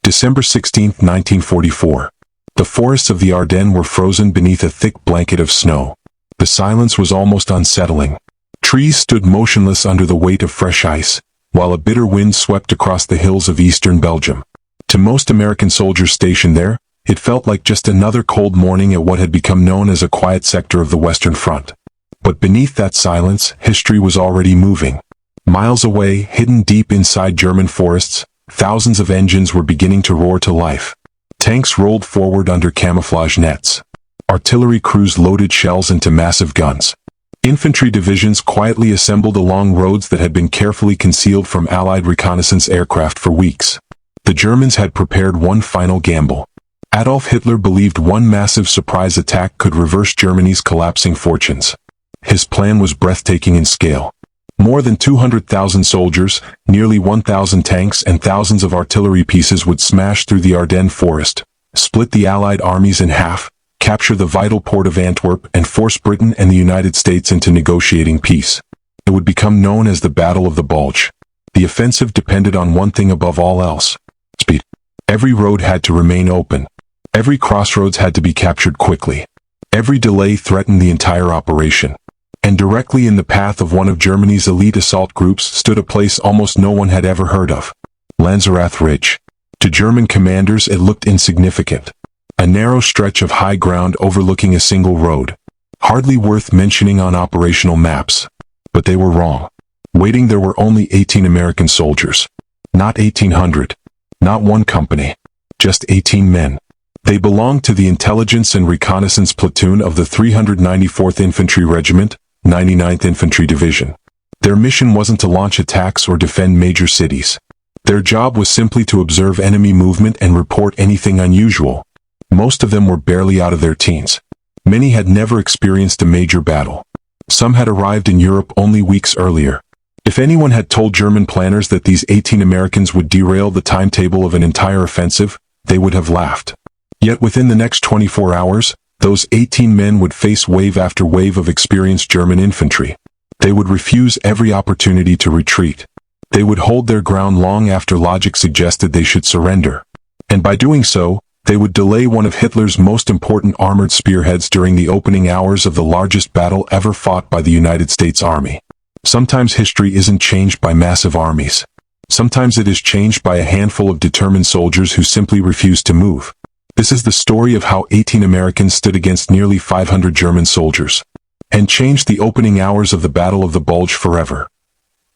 December 16, 1944. The forests of the Ardennes were frozen beneath a thick blanket of snow. The silence was almost unsettling. Trees stood motionless under the weight of fresh ice, while a bitter wind swept across the hills of eastern Belgium. To most American soldiers stationed there, it felt like just another cold morning at what had become known as a quiet sector of the Western Front. But beneath that silence, history was already moving. Miles away, hidden deep inside German forests, thousands of engines were beginning to roar to life. Tanks rolled forward under camouflage nets. Artillery crews loaded shells into massive guns. Infantry divisions quietly assembled along roads that had been carefully concealed from Allied reconnaissance aircraft for weeks. The Germans had prepared one final gamble. Adolf Hitler believed one massive surprise attack could reverse Germany's collapsing fortunes. His plan was breathtaking in scale. More than 200,000 soldiers, nearly 1,000 tanks and thousands of artillery pieces would smash through the Ardennes forest, split the Allied armies in half, capture the vital port of Antwerp and force Britain and the United States into negotiating peace. It would become known as the Battle of the Bulge. The offensive depended on one thing above all else: speed. Every road had to remain open. Every crossroads had to be captured quickly. Every delay threatened the entire operation. And directly in the path of one of Germany's elite assault groups stood a place almost no one had ever heard of: Lanzerath Ridge. To German commanders it looked insignificant. A narrow stretch of high ground overlooking a single road. Hardly worth mentioning on operational maps. But they were wrong. Waiting there were only 18 American soldiers. Not 1,800. Not one company. Just 18 men. They belonged to the Intelligence and Reconnaissance Platoon of the 394th Infantry Regiment, 99th Infantry Division. Their mission wasn't to launch attacks or defend major cities. Their job was simply to observe enemy movement and report anything unusual. Most of them were barely out of their teens. Many had never experienced a major battle. Some had arrived in Europe only weeks earlier. If anyone had told German planners that these 18 Americans would derail the timetable of an entire offensive, they would have laughed. Yet within the next 24 hours, those 18 men would face wave after wave of experienced German infantry. They would refuse every opportunity to retreat. They would hold their ground long after logic suggested they should surrender. And by doing so, they would delay one of Hitler's most important armored spearheads during the opening hours of the largest battle ever fought by the United States Army. Sometimes history isn't changed by massive armies. Sometimes it is changed by a handful of determined soldiers who simply refuse to move. This is the story of how 18 Americans stood against nearly 500 German soldiers and changed the opening hours of the Battle of the Bulge forever.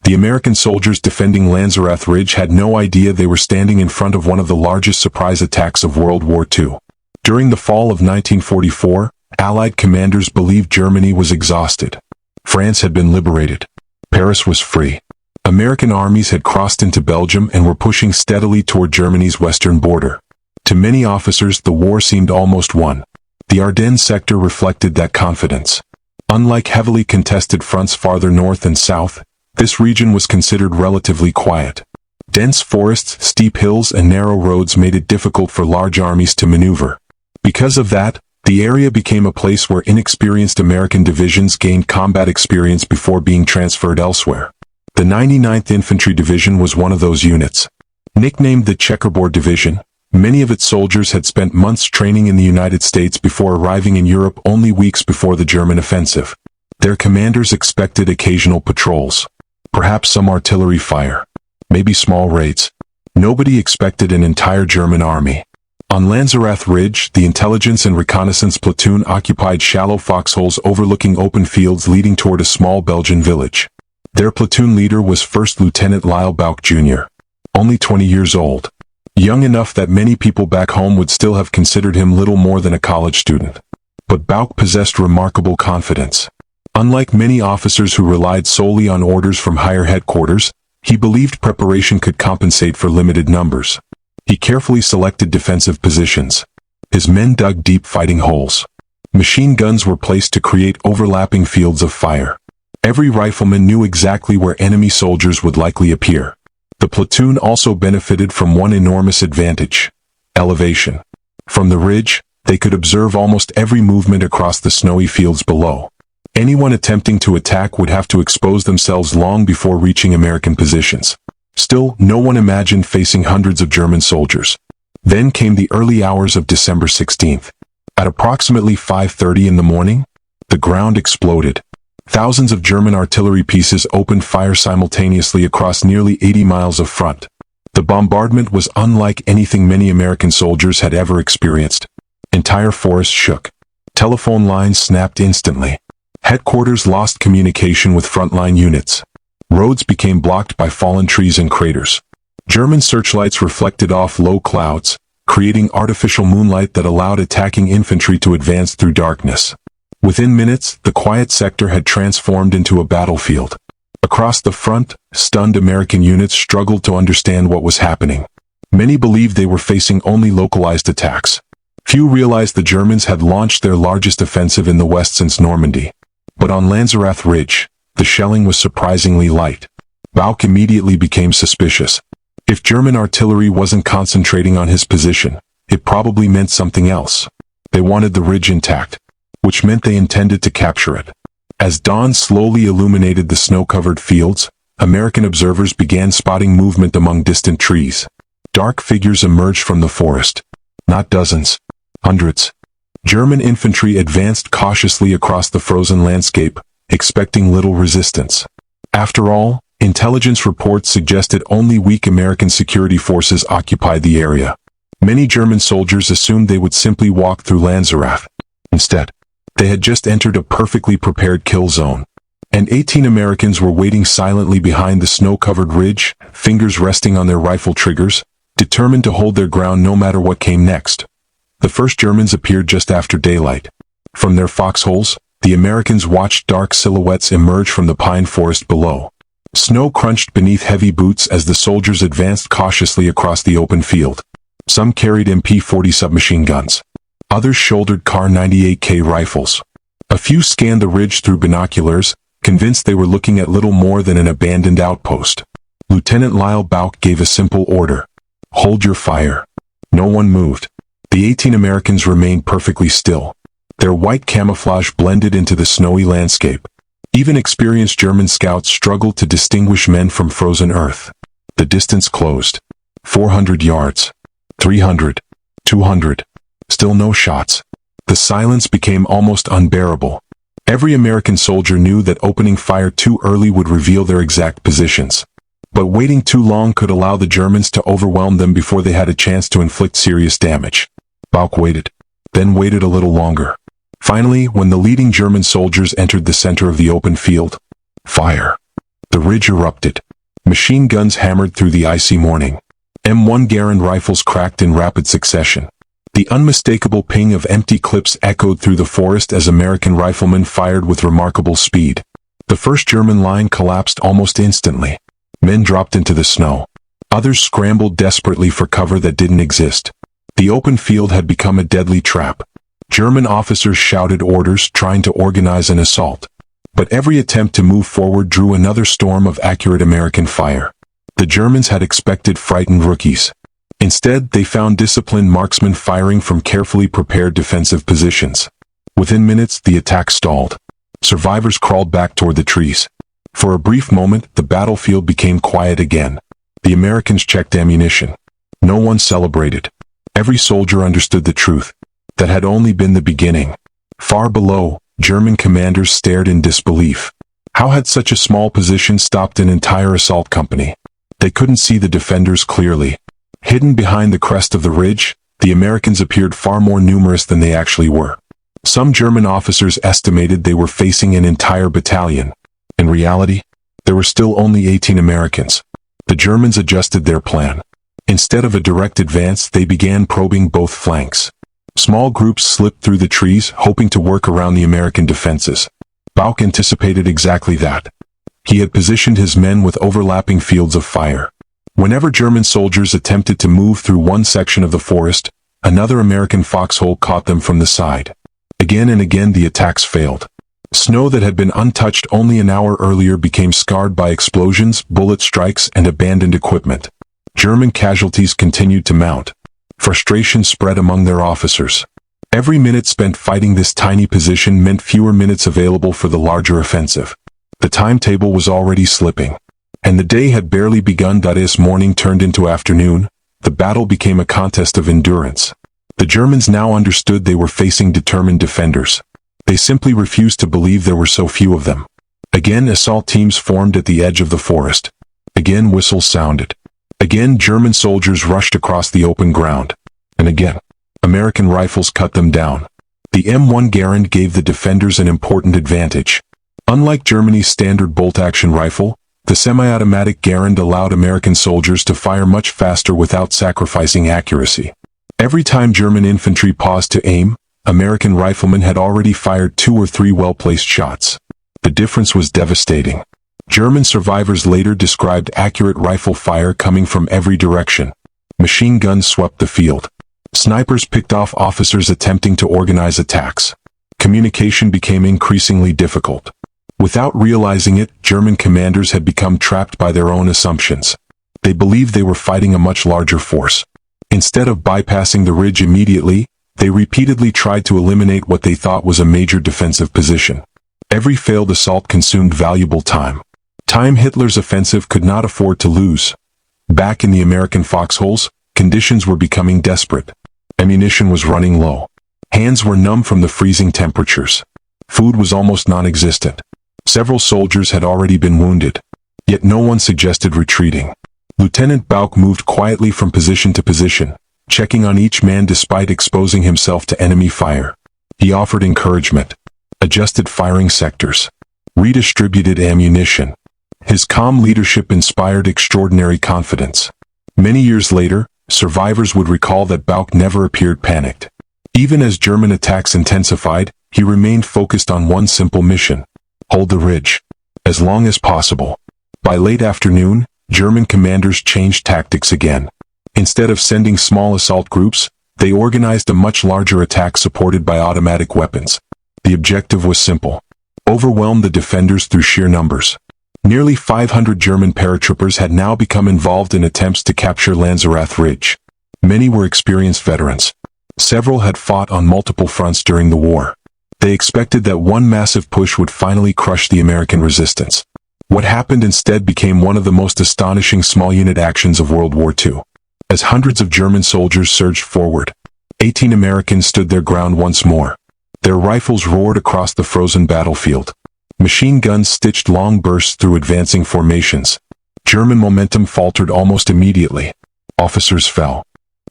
The American soldiers defending Lanzerath Ridge had no idea they were standing in front of one of the largest surprise attacks of World War II. During the fall of 1944, Allied commanders believed Germany was exhausted. France had been liberated. Paris was free. American armies had crossed into Belgium and were pushing steadily toward Germany's western border. To many officers, the war seemed almost won. The Ardennes sector reflected that confidence. Unlike heavily contested fronts farther north and south, this region was considered relatively quiet. Dense forests, steep hills, and narrow roads made it difficult for large armies to maneuver. Because of that, the area became a place where inexperienced American divisions gained combat experience before being transferred elsewhere. The 99th Infantry Division was one of those units. Nicknamed the Checkerboard Division, many of its soldiers had spent months training in the United States before arriving in Europe only weeks before the German offensive. Their commanders expected occasional patrols. Perhaps some artillery fire. Maybe small raids. Nobody expected an entire German army. On Lanzerath Ridge, the Intelligence and Reconnaissance Platoon occupied shallow foxholes overlooking open fields leading toward a small Belgian village. Their platoon leader was First Lieutenant Lyle Bouck Jr., only 20 years old. Young enough that many people back home would still have considered him little more than a college student. But Bouck possessed remarkable confidence. Unlike many officers who relied solely on orders from higher headquarters, he believed preparation could compensate for limited numbers. He carefully selected defensive positions. His men dug deep fighting holes. Machine guns were placed to create overlapping fields of fire. Every rifleman knew exactly where enemy soldiers would likely appear. The platoon also benefited from one enormous advantage: elevation. From the ridge, they could observe almost every movement across the snowy fields below. Anyone attempting to attack would have to expose themselves long before reaching American positions. Still, no one imagined facing hundreds of German soldiers. Then came the early hours of December 16th. At approximately 5:30 in the morning, the ground exploded. Thousands of German artillery pieces opened fire simultaneously across nearly 80 miles of front. The bombardment was unlike anything many American soldiers had ever experienced. Entire forests shook. Telephone lines snapped instantly. Headquarters lost communication with frontline units. Roads became blocked by fallen trees and craters. German searchlights reflected off low clouds, creating artificial moonlight that allowed attacking infantry to advance through darkness. Within minutes, the quiet sector had transformed into a battlefield. Across the front, stunned American units struggled to understand what was happening. Many believed they were facing only localized attacks. Few realized the Germans had launched their largest offensive in the west since Normandy. But on Lanzerath Ridge, the shelling was surprisingly light. Bulge immediately became suspicious. If German artillery wasn't concentrating on his position, it probably meant something else. They wanted the ridge intact, which meant they intended to capture it. As dawn slowly illuminated the snow-covered fields, American observers began spotting movement among distant trees. Dark figures emerged from the forest. Not dozens, hundreds. German infantry advanced cautiously across the frozen landscape, expecting little resistance. After all, intelligence reports suggested only weak American security forces occupied the area. Many German soldiers assumed they would simply walk through Lanzerath. Instead, they had just entered a perfectly prepared kill zone. And 18 Americans were waiting silently behind the snow-covered ridge, fingers resting on their rifle triggers, determined to hold their ground no matter what came next. The first Germans appeared just after daylight. From their foxholes, the Americans watched dark silhouettes emerge from the pine forest below. Snow crunched beneath heavy boots as the soldiers advanced cautiously across the open field. Some carried MP-40 submachine guns. Others shouldered Kar-98K rifles. A few scanned the ridge through binoculars, convinced they were looking at little more than an abandoned outpost. Lieutenant Lyle Bulge gave a simple order. Hold your fire. No one moved. The 18 Americans remained perfectly still. Their white camouflage blended into the snowy landscape. Even experienced German scouts struggled to distinguish men from frozen earth. The distance closed. 400 yards. 300. 200. Still no shots. The silence became almost unbearable. Every American soldier knew that opening fire too early would reveal their exact positions. But waiting too long could allow the Germans to overwhelm them before they had a chance to inflict serious damage. Bulge waited, then waited a little longer. Finally, when the leading German soldiers entered the center of the open field, fire. The ridge erupted. Machine guns hammered through the icy morning. M1 Garand rifles cracked in rapid succession. The unmistakable ping of empty clips echoed through the forest as American riflemen fired with remarkable speed. The first German line collapsed almost instantly. Men dropped into the snow. Others scrambled desperately for cover that didn't exist. The open field had become a deadly trap. German officers shouted orders, trying to organize an assault. But every attempt to move forward drew another storm of accurate American fire. The Germans had expected frightened rookies. Instead, they found disciplined marksmen firing from carefully prepared defensive positions. Within minutes, the attack stalled. Survivors crawled back toward the trees. For a brief moment, the battlefield became quiet again. The Americans checked ammunition. No one celebrated. Every soldier understood the truth. That had only been the beginning. Far below, German commanders stared in disbelief. How had such a small position stopped an entire assault company? They couldn't see the defenders clearly. Hidden behind the crest of the ridge, the Americans appeared far more numerous than they actually were. Some German officers estimated they were facing an entire battalion. In reality, there were still only 18 Americans. The Germans adjusted their plan. Instead of a direct advance, they began probing both flanks. Small groups slipped through the trees, hoping to work around the American defenses. Bulge anticipated exactly that. He had positioned his men with overlapping fields of fire. Whenever German soldiers attempted to move through one section of the forest, another American foxhole caught them from the side. Again and again the attacks failed. Snow that had been untouched only an hour earlier became scarred by explosions, bullet strikes, and abandoned equipment. German casualties continued to mount. Frustration spread among their officers. Every minute spent fighting this tiny position meant fewer minutes available for the larger offensive. The timetable was already slipping. And the day had barely begun. As morning turned into afternoon, The battle became a contest of endurance. The Germans now understood they were facing determined defenders. They simply refused to believe there were so few of them. Again, assault teams formed at the edge of the forest. Again, whistles sounded. Again, German soldiers rushed across the open ground. And again, American rifles cut them down. The M1 Garand gave the defenders an important advantage. Unlike Germany's standard bolt-action rifle, the semi-automatic Garand allowed American soldiers to fire much faster without sacrificing accuracy. Every time German infantry paused to aim, American riflemen had already fired 2 or 3 well-placed shots. The difference was devastating. German survivors later described accurate rifle fire coming from every direction. Machine guns swept the field. Snipers picked off officers attempting to organize attacks. Communication became increasingly difficult. Without realizing it, German commanders had become trapped by their own assumptions. They believed they were fighting a much larger force. Instead of bypassing the ridge immediately, they repeatedly tried to eliminate what they thought was a major defensive position. Every failed assault consumed valuable time. Time Hitler's offensive could not afford to lose. Back in the American foxholes, conditions were becoming desperate. Ammunition was running low. Hands were numb from the freezing temperatures. Food was almost non-existent. Several soldiers had already been wounded. Yet no one suggested retreating. Lieutenant Bauch moved quietly from position to position, checking on each man despite exposing himself to enemy fire. He offered encouragement, adjusted firing sectors, redistributed ammunition. His calm leadership inspired extraordinary confidence. Many years later, survivors would recall that Bauch never appeared panicked. Even as German attacks intensified, he remained focused on one simple mission: hold the ridge. As long as possible. By late afternoon, German commanders changed tactics again. Instead of sending small assault groups, they organized a much larger attack supported by automatic weapons. The objective was simple: overwhelm the defenders through sheer numbers. Nearly 500 German paratroopers had now become involved in attempts to capture Lanzerath Ridge. Many were experienced veterans. Several had fought on multiple fronts during the war. They expected that one massive push would finally crush the American resistance. What happened instead became one of the most astonishing small-unit actions of World War II. As hundreds of German soldiers surged forward, 18 Americans stood their ground once more. Their rifles roared across the frozen battlefield. Machine guns stitched long bursts through advancing formations. German momentum faltered almost immediately. Officers fell.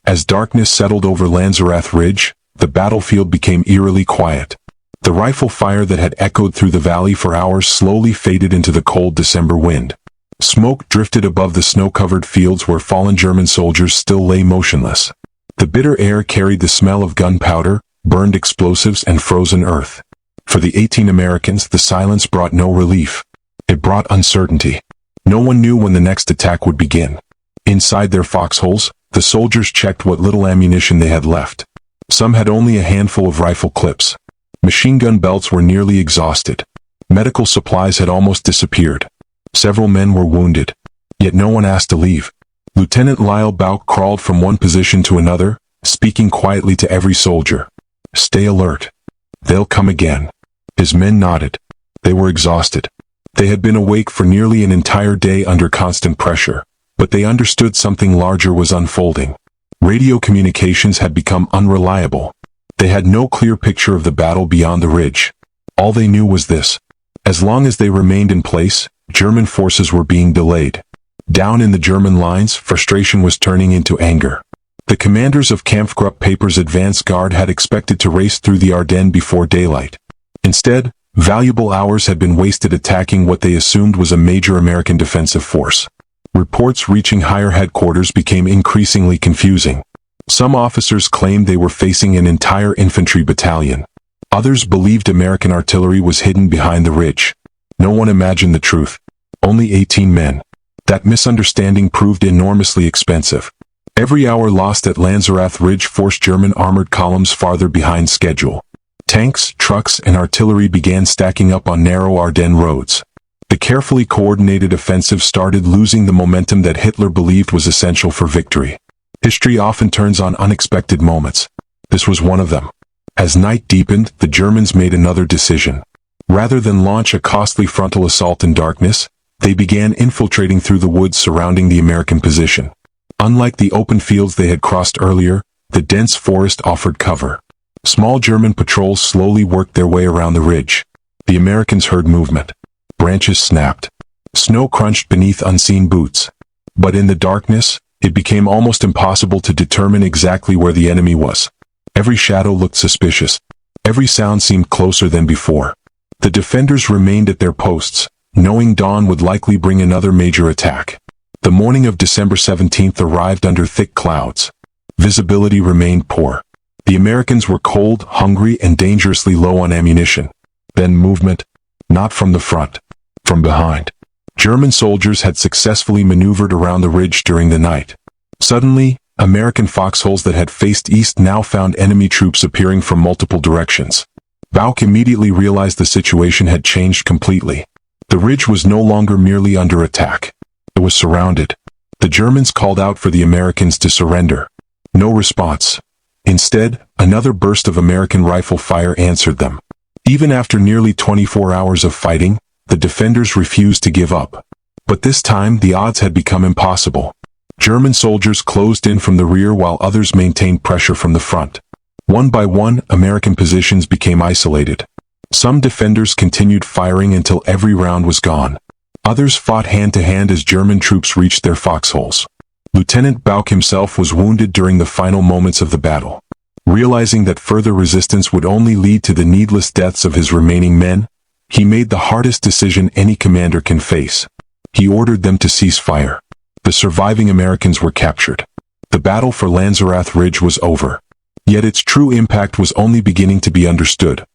As darkness settled over Lanzerath Ridge, the battlefield became eerily quiet. The rifle fire that had echoed through the valley for hours slowly faded into the cold December wind. Smoke drifted above the snow-covered fields where fallen German soldiers still lay motionless. The bitter air carried the smell of gunpowder, burned explosives, and frozen earth. For the 18 Americans, the silence brought no relief. It brought uncertainty. No one knew when the next attack would begin. Inside their foxholes, the soldiers checked what little ammunition they had left. Some had only a handful of rifle clips. Machine gun belts were nearly exhausted. Medical supplies had almost disappeared. Several men were wounded. Yet no one asked to leave. Lieutenant Lyle Bauch crawled from one position to another, speaking quietly to every soldier. Stay alert. They'll come again. His men nodded. They were exhausted. They had been awake for nearly an entire day under constant pressure, but they understood something larger was unfolding. Radio communications had become unreliable. They had no clear picture of the battle beyond the ridge. All they knew was this: as long as they remained in place, German forces were being delayed. Down in the German lines, frustration was turning into anger. The commanders of Kampfgruppe advance guard had expected to race through the Ardennes before daylight. Instead, valuable hours had been wasted attacking what they assumed was a major American defensive force. Reports reaching higher headquarters became increasingly confusing. Some officers claimed they were facing an entire infantry battalion. Others believed American artillery was hidden behind the ridge. No one imagined the truth. Only 18 men. That misunderstanding proved enormously expensive. Every hour lost at Lanzerath Ridge forced German armored columns farther behind schedule. Tanks, trucks, and artillery began stacking up on narrow Ardennes roads. The carefully coordinated offensive started losing the momentum that Hitler believed was essential for victory. History often turns on unexpected moments. This was one of them. As night deepened, the Germans made another decision. Rather than launch a costly frontal assault in darkness, they began infiltrating through the woods surrounding the American position. Unlike the open fields they had crossed earlier, the dense forest offered cover. Small German patrols slowly worked their way around the ridge. The Americans heard movement. Branches snapped. Snow crunched beneath unseen boots. But in the darkness, it became almost impossible to determine exactly where the enemy was. Every shadow looked suspicious. Every sound seemed closer than before. The defenders remained at their posts, knowing dawn would likely bring another major attack. The morning of December 17th arrived under thick clouds. Visibility remained poor. The Americans were cold, hungry, and dangerously low on ammunition. Then movement. Not from the front. From behind. German soldiers had successfully maneuvered around the ridge during the night. Suddenly, American foxholes that had faced east now found enemy troops appearing from multiple directions. Bulge immediately realized the situation had changed completely. The ridge was no longer merely under attack. It was surrounded. The Germans called out for the Americans to surrender. No response. Instead, another burst of American rifle fire answered them. Even after nearly 24 hours of fighting, the defenders refused to give up. But this time the odds had become impossible. German soldiers closed in from the rear while others maintained pressure from the front. One by one, American positions became isolated. Some defenders continued firing until every round was gone. Others fought hand-to-hand as German troops reached their foxholes. Lieutenant Bulge himself was wounded during the final moments of the battle. Realizing that further resistance would only lead to the needless deaths of his remaining men, he made the hardest decision any commander can face. He ordered them to cease fire. The surviving Americans were captured. The battle for Lanzerath Ridge was over. Yet its true impact was only beginning to be understood.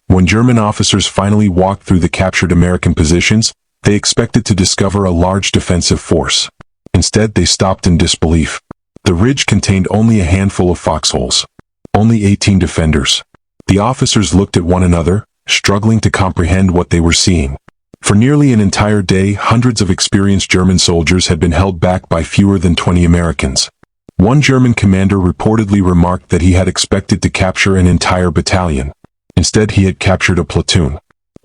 When German officers finally walked through the captured American positions, they expected to discover a large defensive force. Instead, they stopped in disbelief. The ridge contained only a handful of foxholes. Only 18 defenders. The officers looked at one another, struggling to comprehend what they were seeing. For nearly an entire day, hundreds of experienced German soldiers had been held back by fewer than 20 Americans. One German commander reportedly remarked that he had expected to capture an entire battalion. Instead, he had captured a platoon.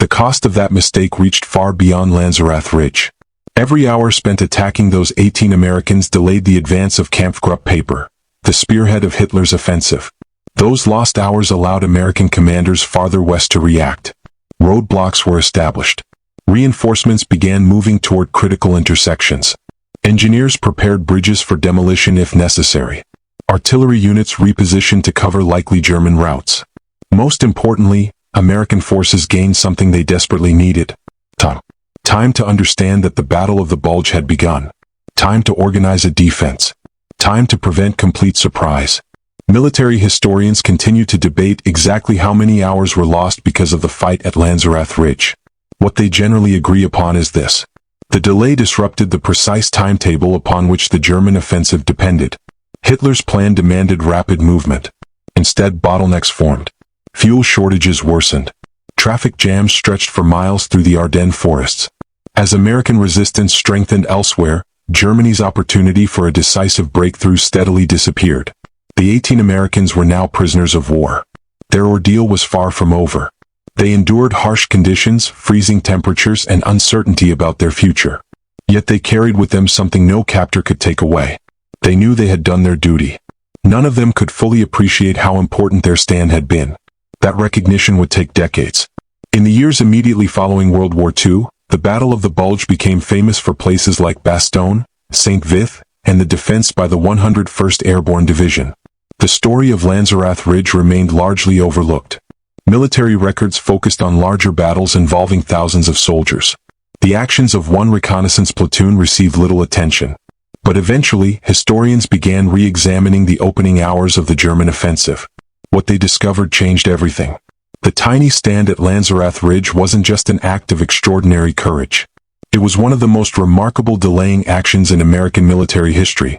The cost of that mistake reached far beyond Lanzerath Ridge. Every hour spent attacking those 18 Americans delayed the advance of Kampfgruppe Paper, the spearhead of Hitler's offensive. Those lost hours allowed American commanders farther west to react. Roadblocks were established. Reinforcements began moving toward critical intersections. Engineers prepared bridges for demolition if necessary. Artillery units repositioned to cover likely German routes. Most importantly, American forces gained something they desperately needed. Time. Time to understand that the Battle of the Bulge had begun. Time to organize a defense. Time to prevent complete surprise. Military historians continue to debate exactly how many hours were lost because of the fight at Lanzerath Ridge. What they generally agree upon is this. The delay disrupted the precise timetable upon which the German offensive depended. Hitler's plan demanded rapid movement. Instead, bottlenecks formed. Fuel shortages worsened. Traffic jams stretched for miles through the Ardennes forests. As American resistance strengthened elsewhere, Germany's opportunity for a decisive breakthrough steadily disappeared. The 18 Americans were now prisoners of war. Their ordeal was far from over. They endured harsh conditions, freezing temperatures, and uncertainty about their future. Yet they carried with them something no captor could take away. They knew they had done their duty. None of them could fully appreciate how important their stand had been. That recognition would take decades. In the years immediately following World War II, the Battle of the Bulge became famous for places like Bastogne, Saint-Vith, and the defense by the 101st Airborne Division. The story of Lanzerath Ridge remained largely overlooked. Military records focused on larger battles involving thousands of soldiers. The actions of one reconnaissance platoon received little attention. But eventually, historians began re-examining the opening hours of the German offensive. What they discovered changed everything. The tiny stand at Lanzerath Ridge wasn't just an act of extraordinary courage. It was one of the most remarkable delaying actions in American military history.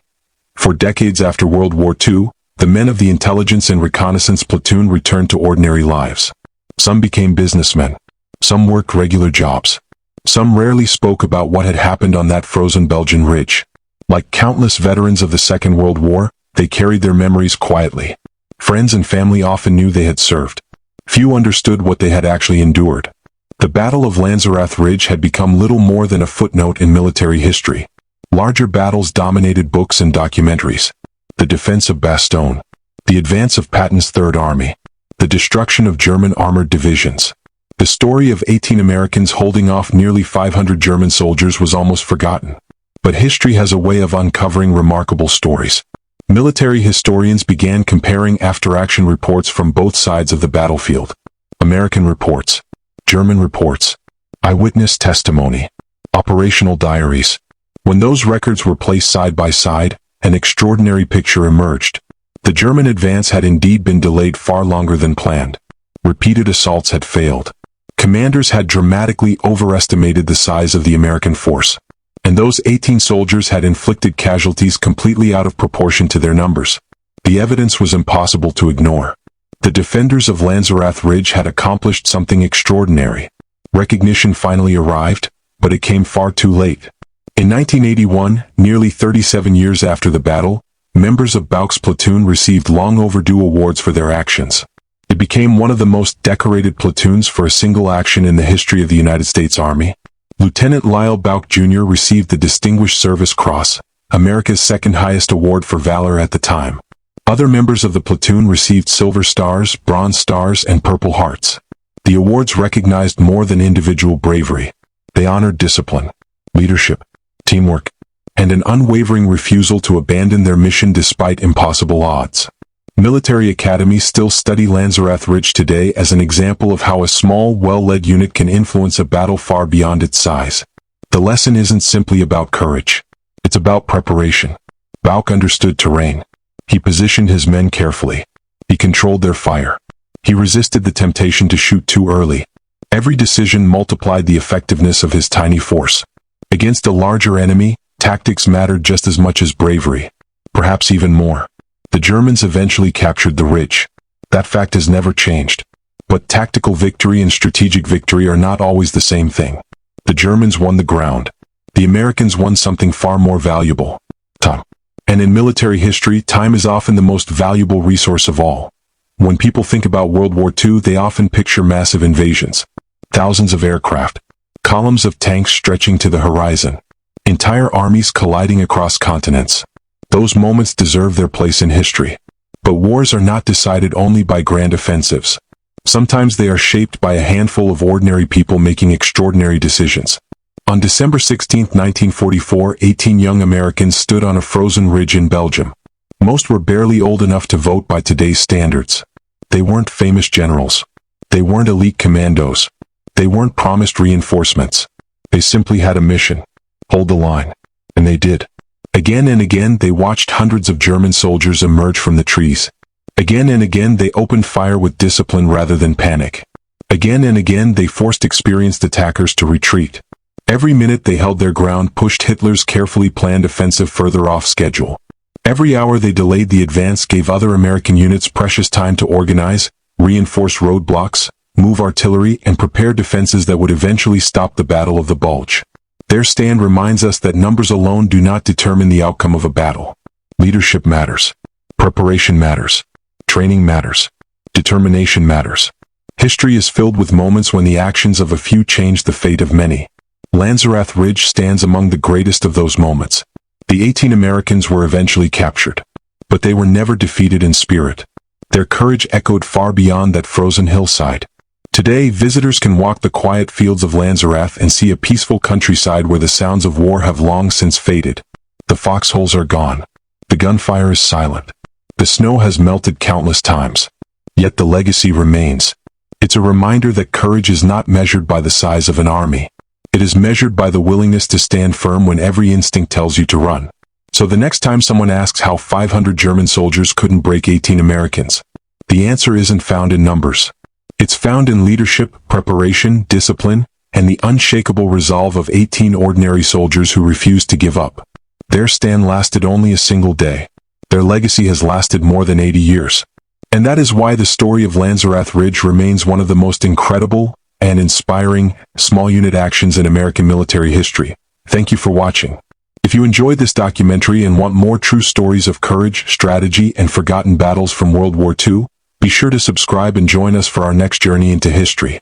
For decades after World War II, the men of the intelligence and reconnaissance platoon returned to ordinary lives. Some became businessmen. Some worked regular jobs. Some rarely spoke about what had happened on that frozen Belgian ridge. Like countless veterans of the Second World War, they carried their memories quietly. Friends and family often knew they had served. Few understood what they had actually endured. The Battle of Lanzerath Ridge had become little more than a footnote in military history. Larger battles dominated books and documentaries. The defense of Bastogne, the advance of Patton's Third Army, the destruction of German armored divisions. The story of 18 Americans holding off nearly 500 German soldiers was almost forgotten. But history has a way of uncovering remarkable stories. Military historians began comparing after-action reports from both sides of the battlefield. American reports, German reports, eyewitness testimony, operational diaries. When those records were placed side by side, an extraordinary picture emerged. The German advance had indeed been delayed far longer than planned. Repeated assaults had failed. Commanders had dramatically overestimated the size of the American force. And those 18 soldiers had inflicted casualties completely out of proportion to their numbers. The evidence was impossible to ignore. The defenders of Lanzerath Ridge had accomplished something extraordinary. Recognition finally arrived, but it came far too late. In 1981, nearly 37 years after the battle, members of Bulge's platoon received long overdue awards for their actions. It became one of the most decorated platoons for a single action in the history of the United States Army. Lieutenant Lyle Bulge Jr. received the Distinguished Service Cross, America's second highest award for valor at the time. Other members of the platoon received Silver Stars, Bronze Stars, and Purple Hearts. The awards recognized more than individual bravery. They honored discipline, leadership, teamwork, and an unwavering refusal to abandon their mission despite impossible odds. Military academies still study Lanzerath Ridge today as an example of how a small, well-led unit can influence a battle far beyond its size. The lesson isn't simply about courage. It's about preparation. Bulge understood terrain. He positioned his men carefully. He controlled their fire. He resisted the temptation to shoot too early. Every decision multiplied the effectiveness of his tiny force. Against a larger enemy, tactics mattered just as much as bravery. Perhaps even more. The Germans eventually captured the ridge. That fact has never changed. But tactical victory and strategic victory are not always the same thing. The Germans won the ground. The Americans won something far more valuable: time. And in military history, time is often the most valuable resource of all. When people think about World War II, they often picture massive invasions. Thousands of aircraft. Columns of tanks stretching to the horizon. Entire armies colliding across continents. Those moments deserve their place in history. But wars are not decided only by grand offensives. Sometimes they are shaped by a handful of ordinary people making extraordinary decisions. On December 16, 1944, 18 young Americans stood on a frozen ridge in Belgium. Most were barely old enough to vote by today's standards. They weren't famous generals. They weren't elite commandos. They weren't promised reinforcements. They simply had a mission: hold the line. And they did. Again and again they watched hundreds of German soldiers emerge from the trees. Again and again they opened fire with discipline rather than panic. Again and again they forced experienced attackers to retreat. Every minute they held their ground pushed Hitler's carefully planned offensive further off schedule. Every hour they delayed the advance gave other American units precious time to organize, reinforce roadblocks, move artillery, and prepare defenses that would eventually stop the Battle of the Bulge. Their stand reminds us that numbers alone do not determine the outcome of a battle. Leadership matters. Preparation matters. Training matters. Determination matters. History is filled with moments when the actions of a few change the fate of many. Lanzerath Ridge stands among the greatest of those moments. The 18 Americans were eventually captured. But they were never defeated in spirit. Their courage echoed far beyond that frozen hillside. Today, visitors can walk the quiet fields of Lanzerath and see a peaceful countryside where the sounds of war have long since faded. The foxholes are gone. The gunfire is silent. The snow has melted countless times. Yet the legacy remains. It's a reminder that courage is not measured by the size of an army. It is measured by the willingness to stand firm when every instinct tells you to run. So the next time someone asks how 500 German soldiers couldn't break 18 Americans, the answer isn't found in numbers. It's found in leadership, preparation, discipline, and the unshakable resolve of 18 ordinary soldiers who refused to give up. Their stand lasted only a single day. Their legacy has lasted more than 80 years. And that is why the story of Lanzerath Ridge remains one of the most incredible and inspiring small unit actions in American military history. Thank you for watching. If you enjoyed this documentary and want more true stories of courage, strategy, and forgotten battles from World War II, be sure to subscribe and join us for our next journey into history.